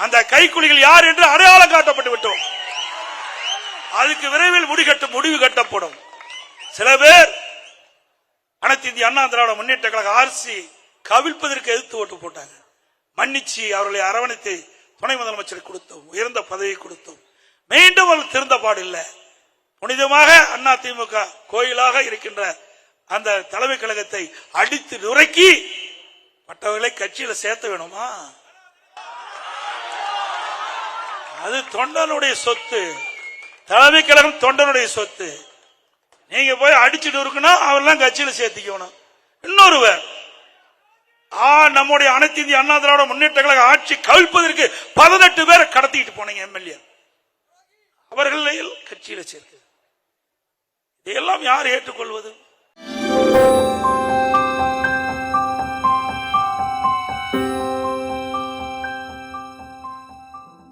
அந்த கைக்குலிகள் யார் என்று அடையாளம் காட்டப்பட்டு விட்டோம். அதுக்கு விரைவில் முடிவு கட்டப்படும். சில பேர் அனைத்து இந்திய அண்ணா திராவிட முன்னேற்ற கழக ஆர்சி கவிழ்ப்பதற்கு எதிர்த்து ஓட்டு போட்டாங்க. மன்னிச்சு அவர்களை அரவணைத்து துணை முதலமைச்சர் கொடுத்தோம், உயர்ந்த பதவி கொடுத்தோம். மீண்டும் அவர்கள் திருந்த பாடில்லை. புனிதமாக அண்ணா திமுக கோயிலாக இருக்கின்ற அந்த தலைமை கழகத்தை அடித்து நுரைக்கி மற்றவர்களை கட்சியில சேர்த்த வேணுமா? அது தொண்டனுடைய சொத்து. தலைமை கழகம் தொண்டனுடைய சொத்து. நீங்க போய் அடிச்சு நொறுக்கணும், அவரெல்லாம் கட்சியில சேர்த்திக்கணும். இன்னொருவர் நம்முடைய அனைத்து இந்திய அண்ணா திராவிட முன்னேற்ற கழக ஆட்சி கவிழ்ப்பதற்கு 18 பேரை கடத்திட்டு போனீங்க எம்எல்ஏ, அவர்கள் கட்சியில சேர்த்து. இதையெல்லாம் யார் ஏற்றுக்கொள்வது?